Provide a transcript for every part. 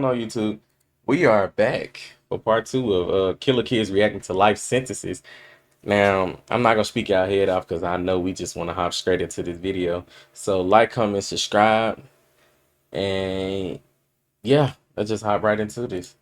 on, YouTube? We are back for part two of Killer Kids reacting to life sentences. Now, I'm not gonna speak our head off because I know we just want to hop straight into this video. So like, comment, subscribe, and yeah, let's just hop right into this.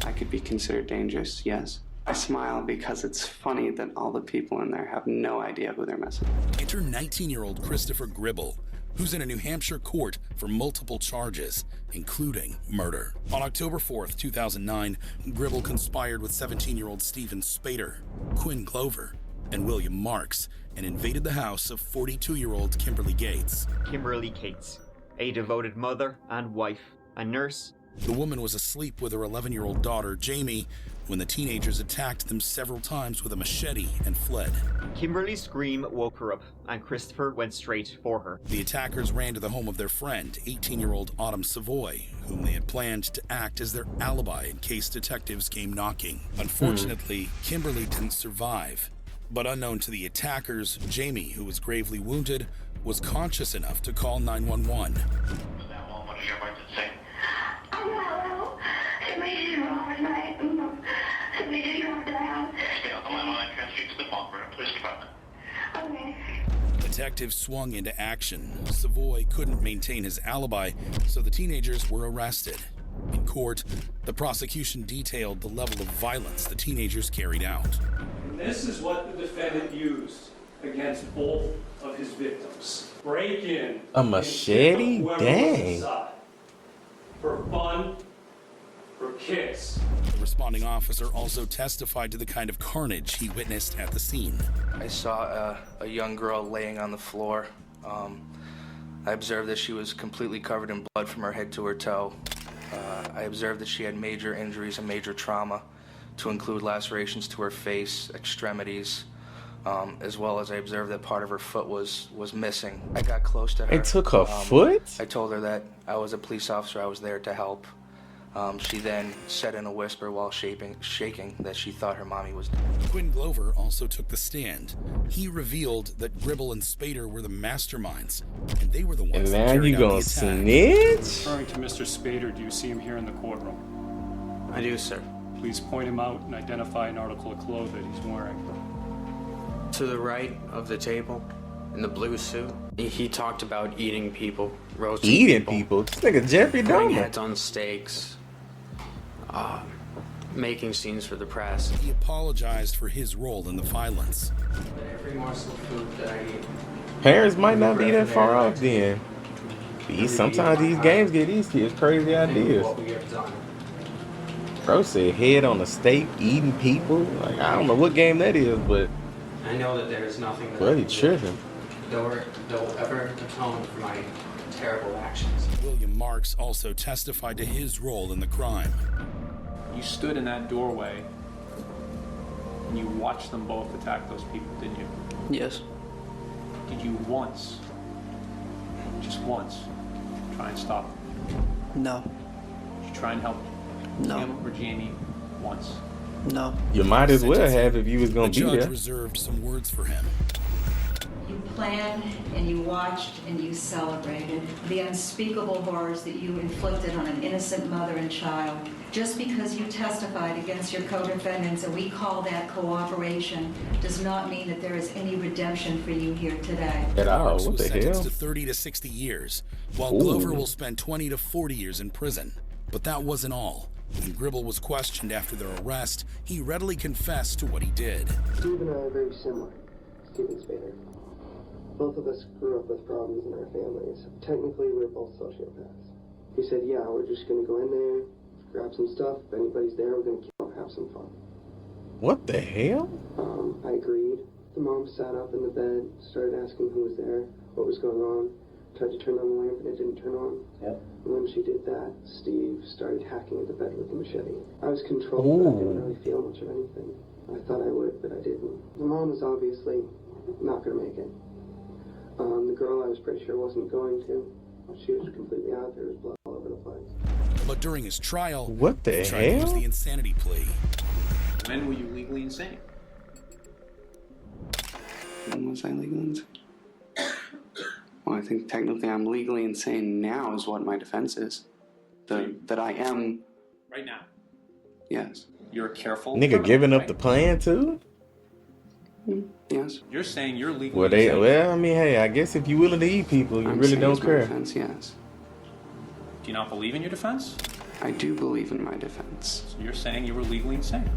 I could be considered dangerous, yes. I smile because it's funny that all the people in there have no idea who they're messing with. Enter 19-year-old Christopher Gribble, who's in a New Hampshire court for multiple charges, including murder. On October 4th, 2009, Gribble conspired with 17-year-old Stephen Spader, Quinn Glover, and William Marks and invaded the house of 42-year-old Kimberly Gates. Kimberly Gates, a devoted mother and wife, a nurse. The woman was asleep with her 11-year-old daughter, Jamie, when the teenagers attacked them several times with a machete and fled. Kimberly's scream woke her up, and Christopher went straight for her. The attackers ran to the home of their friend, 18-year-old Autumn Savoy, whom they had planned to act as their alibi in case detectives came knocking. Unfortunately, Kimberly didn't survive. But unknown to the attackers, Jamie, who was gravely wounded, was conscious enough to call 911. Detectives swung into action. Savoy couldn't maintain his alibi, so the teenagers were arrested. In court, the prosecution detailed the level of violence the teenagers carried out. And this is what the defendant used against both of his victims. Break in. A machete? Dang. For fun, for kicks. The responding officer also testified to the kind of carnage he witnessed at the scene. I saw a young girl laying on the floor. I observed that she was completely covered in blood from her head to her toe. I observed that she had major injuries and major trauma, to include lacerations to her face, extremities, as well as I observed that part of her foot was missing. I got close to her. They took her foot? I told her that I was a police officer, I was there to help. She then said in a whisper while shaking that she thought her mommy was dead. Quinn Glover also took the stand. He revealed that Gribble and Spader were the masterminds, and they were the ones And that now you carried out the gonna attack. snitch? Referring to Mr. Spader, do you see him here in the courtroom? I do, sir. Please point him out and identify an article of clothing that he's wearing. To the right of the table, in the blue suit, he talked about eating people, roasting Eating people? This nigga Jeffrey putting Dahmer. heads on steaks, making scenes for the press. He apologized for his role in the violence. Every morsel of food that I eat. Parents might not be that far off then. Sometimes these games give these kids crazy ideas. What we get done. Bro said head on a steak, eating people. Like, I don't know what game that is, but I know that there is nothing that well, he tripping. that will ever atone for my terrible actions. William Marks also testified to his role in the crime. You stood in that doorway and you watched them both attack those people, didn't you? Yes. Did you once, just once, try and stop them? No. Did you try and help No. him or Jamie once? No. You might as well have if you was The gonna be judge there. reserved some words for him. You planned and you watched and you celebrated the unspeakable horrors that you inflicted on an innocent mother and child. Just because you testified against your co-defendants and we call that cooperation does not mean that there is any redemption for you here today. At all. Marks What was the sentenced hell? to 30 to 60 years, while Ooh. Glover will spend 20 to 40 years in prison. But that wasn't all. When Gribble was questioned after their arrest, he readily confessed to what he did. Steve and I are very similar. Steve and Spader. Both of us grew up with problems in our families. Technically, we're both sociopaths. He said, yeah, we're just going to go in there, grab some stuff. If anybody's there, we're going to kill, have some fun. What the hell? I agreed. The mom sat up in the bed, started asking who was there, what was going on, tried to turn on the lamp and it didn't turn on. Yep. And when she did that, Steve started hacking at the bed with the machete. I was controlled, but I didn't really feel much of anything. I thought I would, but I didn't. The mom was obviously not going to make it. The girl I was pretty sure wasn't going to. She was completely out there. There was blood all over the place. But during his trial, What the he tried to use hell? the insanity plea. When were you legally insane? When was I legally insane? Well, I think technically I'm legally insane now is what my defense is. that I am. Right now. Yes. You're a careful Nigga criminal, giving up right? the plan too? Yes. You're saying you're legally Well, insane. well, I mean, hey, I guess if you're willing to eat people, you I'm really saying don't is my care. defense, yes. Do you not believe in your defense? I do believe in my defense. So you're saying you were legally insane.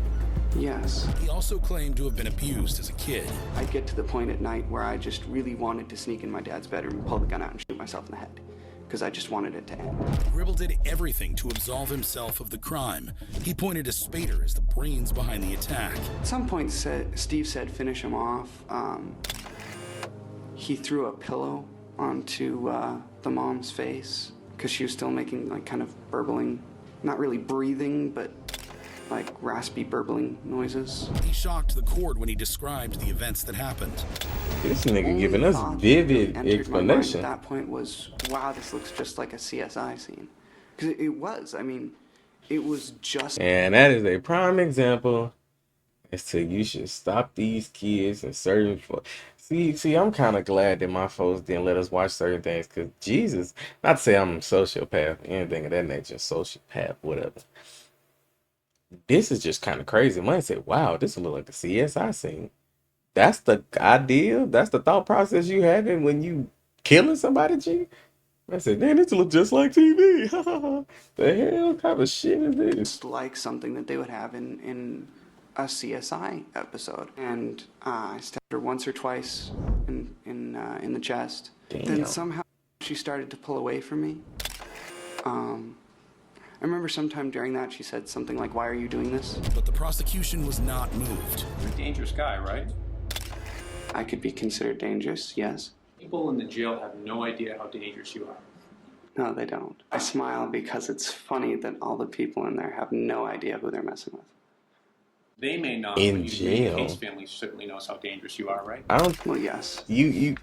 Yes. He also claimed to have been abused as a kid. I'd get to the point at night where I just really wanted to sneak in my dad's bedroom and pull the gun out and shoot myself in the head. Because I just wanted it to end. Gribble did everything to absolve himself of the crime. He pointed to Spader as the brains behind the attack. At some point, Steve said, finish him off. He threw a pillow onto the mom's face because she was still making, like, kind of burbling, not really breathing, but like raspy burbling noises. He shocked the court when he described the events that happened. This nigga Only giving us thought that vivid entered my mind explanation. at that point was, wow, this looks just like a CSI scene. Because it was. I mean, it was just. And that is a prime example as to you should stop these kids and certain. See, I'm kind of glad that my folks didn't let us watch certain things, because Jesus, not to say I'm a sociopath, anything of that nature, sociopath, whatever. This is just kind of crazy. Might say, wow, this will look like a CSI scene. That's the idea. That's the thought process you having when you killing somebody, G. I said, man, this look just like TV. The hell kind of shit is this? Like something that they would have in a CSI episode. And I stabbed her once or twice in the chest. Damn. Then somehow she started to pull away from me. I remember sometime during that she said something like, why are you doing this? But the prosecution was not moved. You're a dangerous guy, right? I could be considered dangerous, yes. People in the jail have no idea how dangerous you are. No, they don't. I smile because it's funny that all the people in there have no idea who they're messing with. They may not, In but jail. Kate's family certainly knows how dangerous you are, right? I don't. Well, yes. You.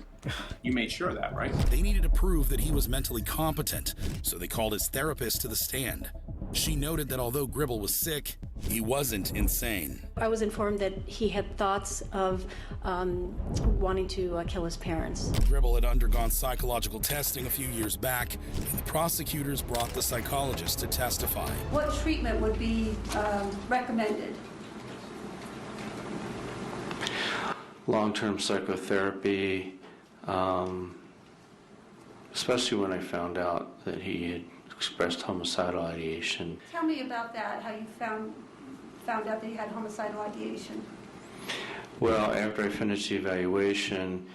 You made sure of that, right? They needed to prove that he was mentally competent, so they called his therapist to the stand. She noted that although Gribble was sick, he wasn't insane. I was informed that he had thoughts of wanting to kill his parents. Gribble had undergone psychological testing a few years back, and the prosecutors brought the psychologist to testify. What treatment would be recommended? Long-term psychotherapy, especially when I found out that he had expressed homicidal ideation. Tell me about that, how you found out that he had homicidal ideation. Well, after I finished the evaluation,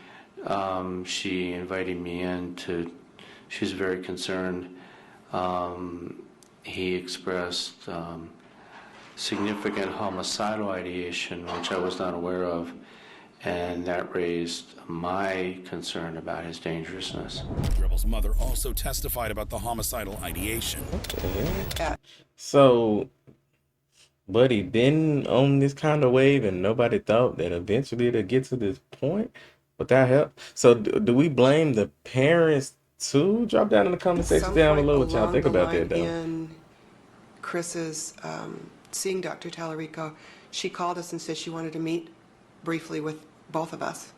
she invited me in to, she was very concerned. He expressed significant homicidal ideation, which I was not aware of, and that raised my concern about his dangerousness. Gribble's mother also testified about the homicidal ideation. So, Buddy been on this kind of wave, and nobody thought that eventually it'd get to this point. But that helped. So, do we blame the parents too? Drop down in the comment section down below what y'all think about that, though. In Chris's seeing Dr. Tallarico, she called us and said she wanted to meet briefly with both of us.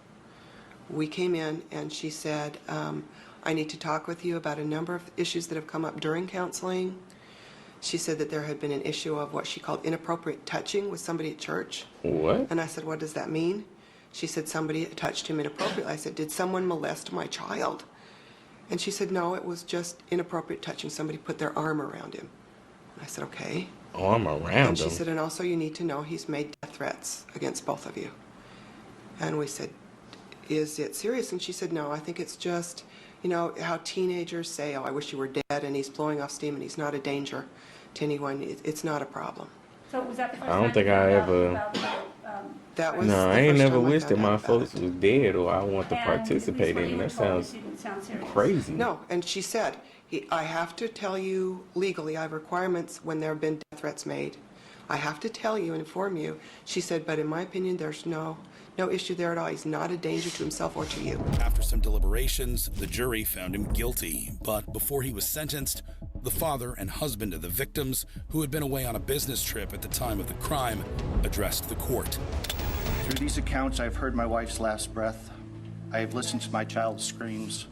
We came in and she said, I need to talk with you about a number of issues that have come up during counseling. She said that there had been an issue of what she called inappropriate touching with somebody at church. What? And I said, what does that mean? She said somebody touched him inappropriately. I said, did someone molest my child? And she said, no, it was just inappropriate touching. Somebody put their arm around him. And I said, okay. Arm around And she him? said, and also you need to know he's made death threats against both of you. And we said, is it serious? And she said, no, I think it's just, you know, how teenagers say, oh, I wish you were dead, and he's blowing off steam, and he's not a danger to anyone. It's not a problem. So was that the first I don't time think you I found out ever. about That was No, the I ain't first never time I wished that found my out about folks it. was dead or I want to And participate at least what in you it. were That told, sounds it didn't sound serious. crazy. No, and she said, I have to tell you legally, I have requirements when there have been death threats made. I have to tell you and inform you. She said, but in my opinion, there's no issue there at all. He's not a danger to himself or to you. After some deliberations, the jury found him guilty. But before he was sentenced, the father and husband of the victims, who had been away on a business trip at the time of the crime, addressed the court. Through these accounts, I have heard my wife's last breath. I have listened to my child's screams.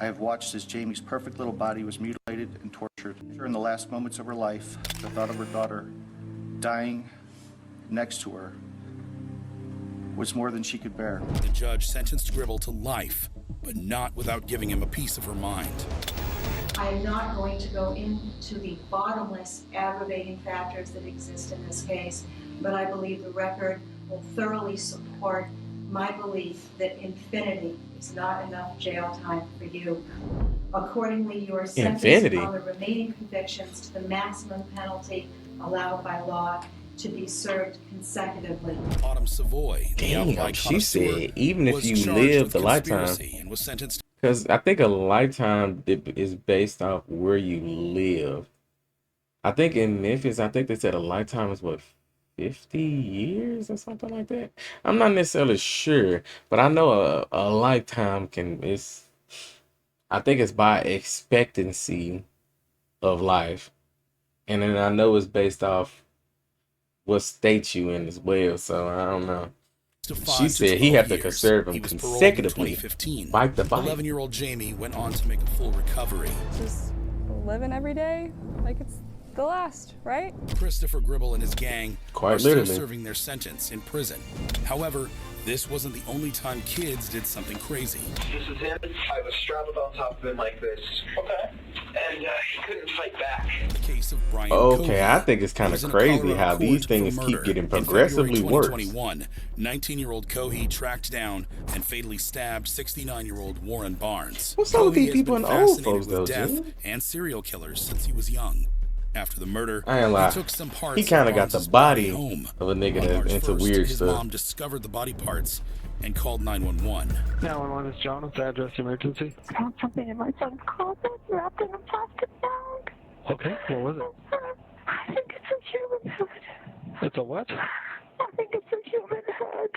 I have watched as Jamie's perfect little body was mutilated and tortured In the last moments of her life, the thought of her daughter dying next to her was more than she could bear. The judge sentenced Gribble to life, but not without giving him a piece of her mind. I am not going to go into the bottomless aggravating factors that exist in this case, but I believe the record will thoroughly support my belief that infinity is not enough jail time for you. Accordingly, you are sentenced Infinity? on the remaining convictions to the maximum penalty allowed by law to be served consecutively. Autumn Savoy, the Damn, outright she connoisseur, said even if was you charged live with the lifetime, conspiracy and was sentenced. because I think a lifetime is based off where you live. I think in Memphis, I think they said a lifetime is what, 50 years or something like that. I'm not necessarily sure, but I know a lifetime I think it's by expectancy of life. And then I know it's based off what state you in as well, so I don't know. To She 5 to said he 12 had to years. serve him He was paroled in consecutively, 2015. bite to bite. 11-year-old Jamie went on to make a full recovery. Just living every day like it's the last, right? Christopher Gribble and his gang Quite are still literally serving their sentence in prison. However, this wasn't the only time kids did something crazy. This is him. I was strapped on top of him like this. Okay. And he couldn't fight back. The case of Brian Okay, Covey I think it's kind of was in a crazy Colorado how court these for things keep murder. getting In progressively February worse. 2021, 19-year-old Cohey tracked down and fatally stabbed 69-year-old Warren Barnes. What's up with Cohey these has people been and old fascinated folks, with though, death Jimmy? and serial killers since he was young. After the murder, I ain't lie. he took some parts He kind of of got the Barnes's body home. of a nigga On that's March into 1st, weird his stuff. mom discovered the body parts and called 911. 911 is John. What's the address emergency? Found something in my son's closet wrapped in a plastic bag. Okay, what was it? I think it's a human head. It's a what? I think it's a human head.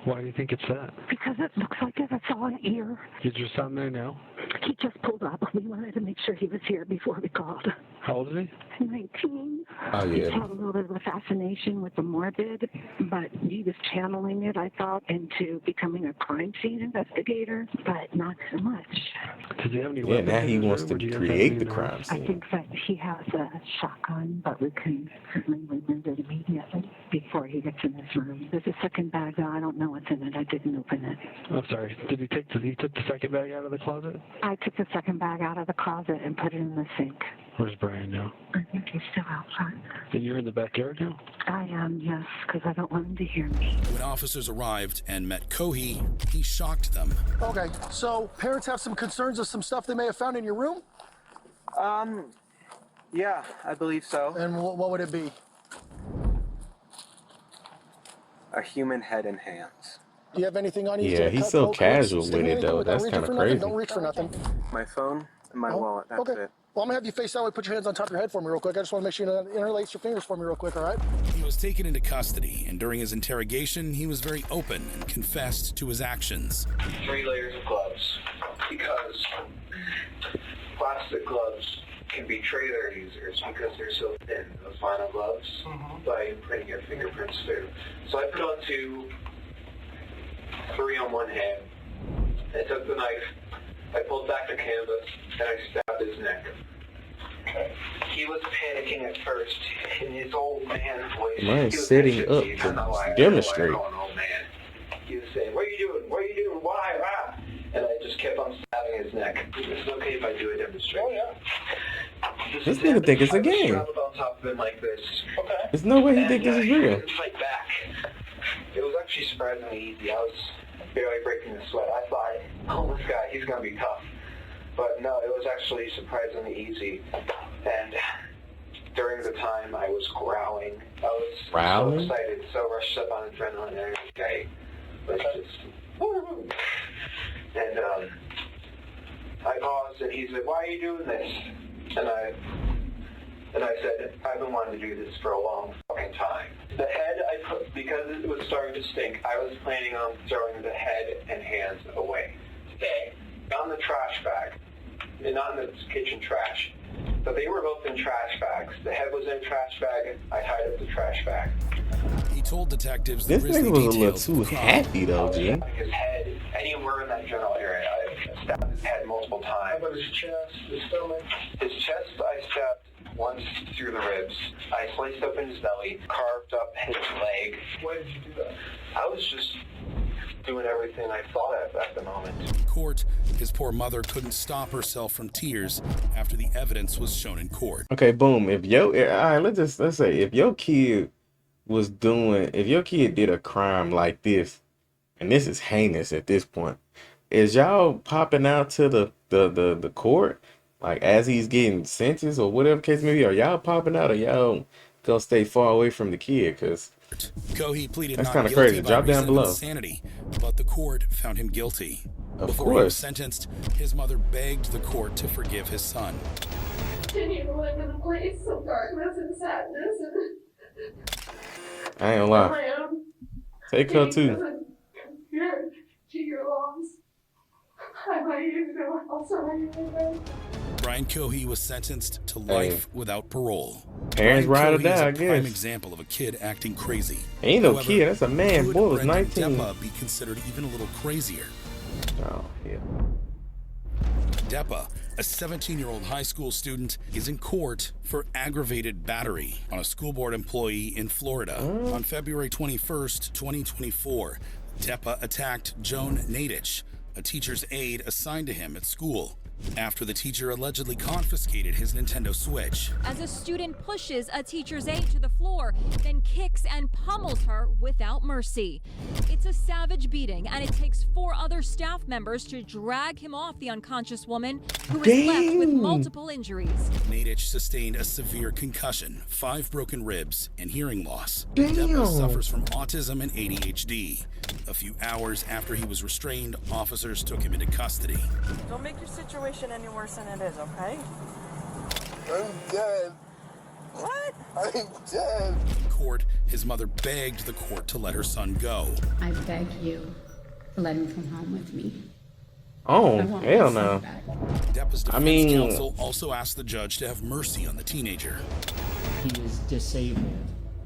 Why do you think it's that? Because it looks like it's all an ear. Is your son there now? He just pulled up. We wanted to make sure he was here before we called. How old is he? 19. Oh, He's yeah. had a little bit of a fascination with the morbid, but he was channeling it, I thought, into becoming a crime scene investigator, but not so much. Does he have any Yeah, weapons now in he his wants room, to or do you guys have create any the in crime I scene. think that he has a shotgun, but we can certainly remove it immediately before he gets in his room. There's a second bag, though. I don't know what's in it. I didn't open it. I'm sorry. Did he take the second bag out of the closet? I took the second bag out of the closet and put it in the sink. Where's Brian now? I think he's still outside. And you're in the backyard now? I am, yes, because I don't want him to hear me. When officers arrived and met Cohey, he shocked them. Okay, so parents have some concerns of some stuff they may have found in your room? Yeah, I believe so. And what would it be? A human head and hands. Do you have anything on you? Yeah, he's so casual with it, though. That's kind of crazy. Don't reach for nothing. My phone and my wallet, that's okay. it. Well, I'm going to have you face that way. Put your hands on top of your head for me real quick. I just want to make sure you interlace your fingers for me real quick, all right? He was taken into custody, and during his interrogation, he was very open and confessed to his actions. 3 layers of gloves. Because plastic gloves can betray their users because they're so thin, those vinyl gloves, by putting your fingerprints through. So I put on 3 on one hand. I took the knife, I pulled back the canvas, and I stabbed his neck. He was panicking at first in his old man voice. Man, He was setting at up 50. to I know I demonstrate. call an old man. He was saying, "What are you doing? What are you doing? Why? Why?" And I just kept on stabbing his neck. Is it okay if I do a demonstration? Oh, yeah. This nigga think it's a I was game. strapped on top of him like this. Okay. There's no way he And, think this is he real. couldn't fight back. It was actually surprisingly easy. I was barely breaking the sweat. I thought, oh, this guy, he's going to be tough. But no, it was actually surprisingly easy. And during the time, I was growling. I was Growling? so excited, so rushed up on adrenaline and everything. It was just, woo! And I paused, and he said, "Why are you doing this?" And I said, "I've been wanting to do this for a long fucking time." The head I put, because it was starting to stink, I was planning on throwing the head and hands away. Okay. On the trash bag. And not in the kitchen trash. But they were both in trash bags. The head was in a trash bag, I tied up the trash bag. He told detectives the This grisly nigga was a little details of too the crime. happy, though, G. His head, anywhere in that general area. stabbed his head multiple times. How about his chest, his stomach? His chest, I stabbed once through the ribs. I sliced open his belly, carved up his leg. Why did you do that? I was just doing everything I thought of at the moment. In court, his poor mother couldn't stop herself from tears after the evidence was shown in court. Okay, boom. If all right, let's say if your kid did a crime like this, and this is heinous at this point, is y'all popping out to the court like as he's getting sentenced or whatever case may be? Are y'all popping out, or y'all gonna stay far away from the kid? Because Cohey pleaded that's not kind of guilty crazy. by Drop down reason of below. insanity, but the court found him guilty. Of Before he was course. sentenced, his mother begged the court to forgive his son. Continue to live in a place of darkness and sadness I ain't gonna and lie. my own Take her pain too. doesn't compare to your lungs. I might even know how sorry I am. Brian Cohey was sentenced to life without parole. Parents Brian ride or Cohey is die, a I prime guess. example of a kid acting crazy. Ain't no However, kid. That's a man. could Boy was Brendan 19. Deppa be considered even a little crazier? Oh, yeah. Deppa, a 17-year-old high school student, is in court for aggravated battery on a school board employee in Florida. On February 21st, 2024, Deppa attacked Joan Nadich, a teacher's aide assigned to him at school, after the teacher allegedly confiscated his Nintendo Switch. As a student pushes a teacher's aide to the floor, then kicks and pummels her without mercy. It's a savage beating, and it takes 4 other staff members to drag him off the unconscious woman, who is left with multiple injuries. Nadich sustained a severe concussion, 5 broken ribs, and hearing loss. Damn. Deppa suffers from autism and ADHD. A few hours after he was restrained, officers took him into custody. Don't make your situation any worse than it is, okay? I'm dead. What? I'm dead. In court, his mother begged the court to let her son go. I beg you to let him come home with me. Oh, I want my hell son no. back. Deppa's defense I mean- counsel also asked the judge to have mercy on the teenager. He is disabled.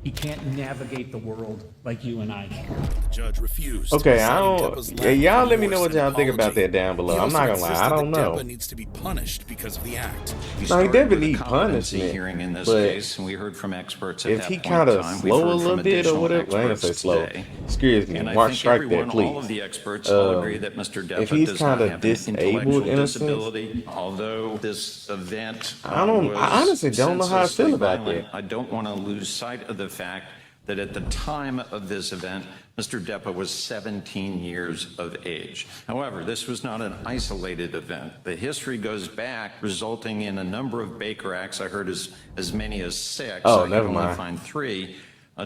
He can't navigate the world like you and I can. The judge refused. Okay, I citing don't. Deppa's Yeah, lack of y'all let me remorse know what and y'all think about apology. that down below. He I'm also not gonna lie. I insisted don't that know. Deppa needs to be punished because of the act. No, he definitely need competency punishment. hearing in this But case, and we heard from experts at if that he point kind in of time. We've slow a heard little from bit or additional whatever, I ain't gonna say experts slow. today. Excuse me, And I Mark, think strike everyone, that, please. all of the experts all agree that Mr. Deppa if he's does not kind of have an disabled intellectual in a sense, disability. Although this event I was honestly don't know how I feel senselessly about violent, that. I don't want to lose sight of the fact that at the time of this event, Mr. Deppa was 17 years of age. However, this was not an isolated event. The history goes back, resulting in a number of Baker Acts. I heard as many as 6. Oh, I never could only mind. find 3,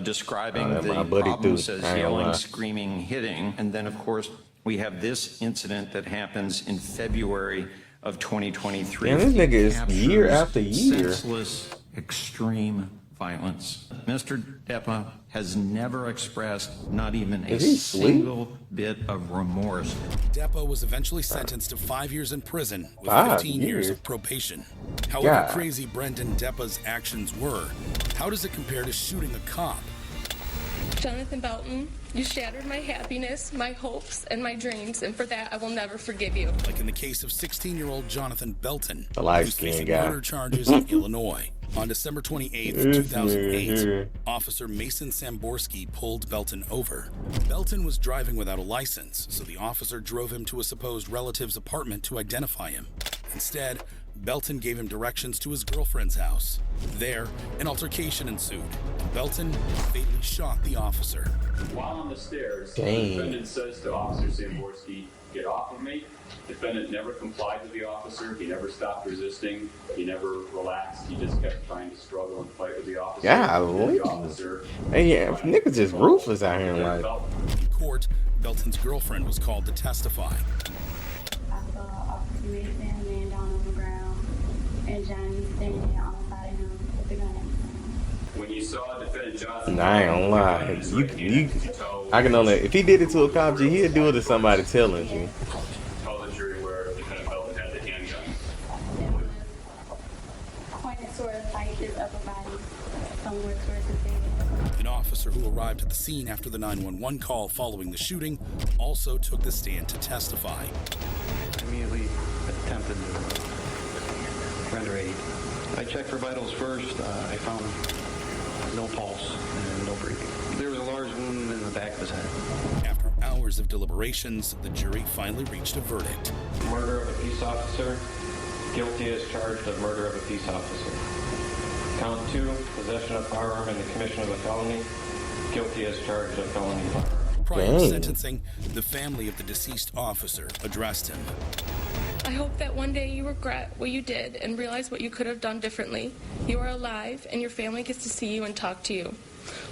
describing Oh, the my buddy problems do. as I ain't gonna yelling, lie. screaming, hitting. And then, of course, we have this incident that happens in February of 2023. Damn, this nigga is Captures year after year. senseless, extreme violence. Mr. Deppa has never expressed not even a Is he asleep? single bit of remorse. Deppa was eventually sentenced to 5 years in prison with 5 15 years years? of probation. However God. crazy Brendan Deppa's actions were, how does it compare to shooting a cop? Jonathan Belton, you shattered my happiness, my hopes, and my dreams, and for that I will never forgive you. Like in the case of 16-year-old Jonathan Belton, The who's light-skinned facing guy. murder charges in Illinois. On December 28th, This 2008, nigga. Officer Mason Samborski pulled Belton over. Belton was driving without a license, so the officer drove him to a supposed relative's apartment to identify him. Instead, Belton gave him directions to his girlfriend's house. There, an altercation ensued. Belton fatally shot the officer. While on the stairs, Dang. the defendant says to Officer Samborski, "Get off of me." Defendant never complied with the officer. He never stopped resisting. He never relaxed. He just kept trying to struggle and fight with the officer. Golly. The officer, Hey, yeah, niggas just ruthless out here in life. In court, Belton's girlfriend was called to testify. I saw Officer Mason laying down on the ground and Johnny standing on the side of him with the gun in his hand. when you saw defendant Johnson, Nah, I ain't gonna lie. I can only, if he did it to a cop, G, he'd do it to somebody telling you. tell the jury where defendant Belton had the handgun. It was pointed towards like his upper body, somewhere towards his head. An officer who arrived at the scene after the 911 call following the shooting also took the stand to testify. Immediately attempted to render aid. I checked for vitals first. I found no pulse and no breathing. There was a large wound in the back of his head. After hours of deliberations, the jury finally reached a verdict. Murder of a peace officer. Guilty as charged of murder of a peace officer. Count 2, possession of firearm and the commission of a felony. Guilty as charged of felony firearm. Prior to sentencing, the family of the deceased officer addressed him. I hope that one day you regret what you did and realize what you could have done differently. You are alive, and your family gets to see you and talk to you.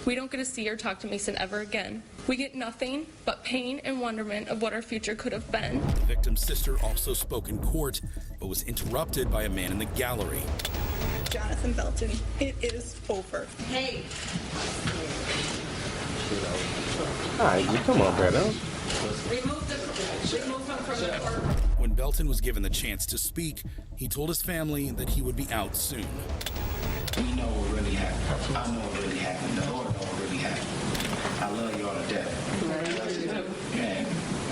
We don't get to see or talk to Mason ever again. We get nothing but pain and wonderment of what our future could have been. The victim's sister also spoke in court, but was interrupted by a man in the gallery. Jonathan Belton, it is over. Hey. Alright, come on, brother. Remove him from the court. When Belton was given the chance to speak, he told his family that he would be out soon. We know what really happened. I know what really happened. The Lord knows what really happened. I love you all to death. And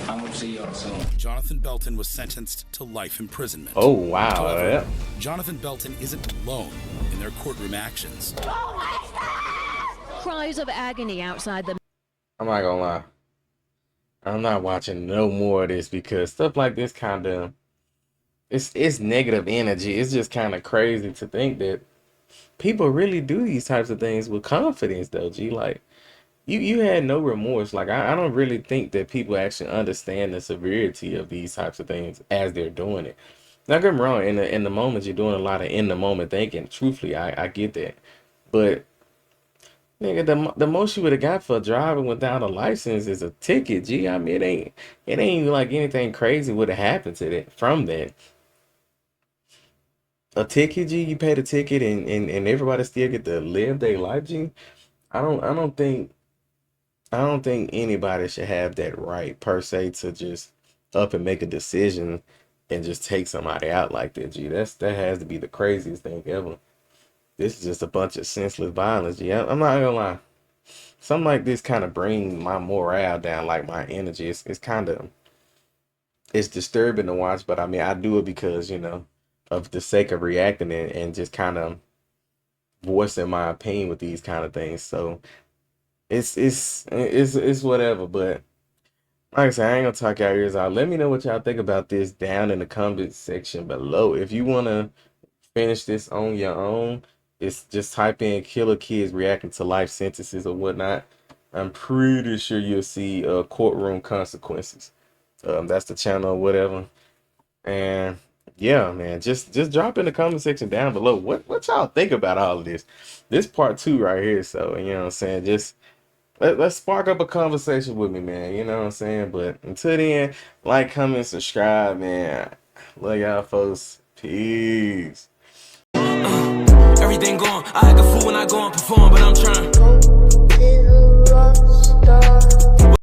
I'm going to see y'all soon. Jonathan Belton was sentenced to life imprisonment. Oh, wow. However, Yeah. Jonathan Belton isn't alone in their courtroom actions. Cries of agony outside the... I'm not gonna lie. I'm not watching no more of this because stuff like this kind of... It's negative energy. It's just kind of crazy to think that people really do these types of things with confidence, though, G. Like, you had no remorse. Like, I don't really think that people actually understand the severity of these types of things as they're doing it. Don't get me wrong, in the moment, you're doing a lot of in-the-moment thinking. Truthfully, I get that. But, nigga, the most you would have got for driving without a license is a ticket, G. I mean, it ain't like anything crazy would have happened to that from that. A ticket, G, you pay the ticket and everybody still get to live their life, G. I don't think anybody should have that right per se to just up and make a decision and just take somebody out like that, G. That has to be the craziest thing ever. This is just a bunch of senseless violence, G. I'm not gonna lie. Something like this kind of brings my morale down, like my energy. It's kind of, it's disturbing to watch, but I mean, I do it because, you know, of the sake of reacting and just kind of voicing my opinion with these kind of things. So it's whatever. But like I said, I ain't gonna talk your ears out. Let me know what y'all think about this down in the comment section below. If you wanna finish this on your own, it's just type in killer kids reacting to life sentences or whatnot. I'm pretty sure you'll see courtroom consequences. That's the channel or whatever. And yeah, man, just drop in the comment section down below what y'all think about all of this. This part 2 right here. So, you know what I'm saying? Just let's spark up a conversation with me, man. You know what I'm saying? But until then, like, comment, subscribe, man. Love y'all folks. Peace. Everything going, I act a fool when I go and perform, but I'm trying.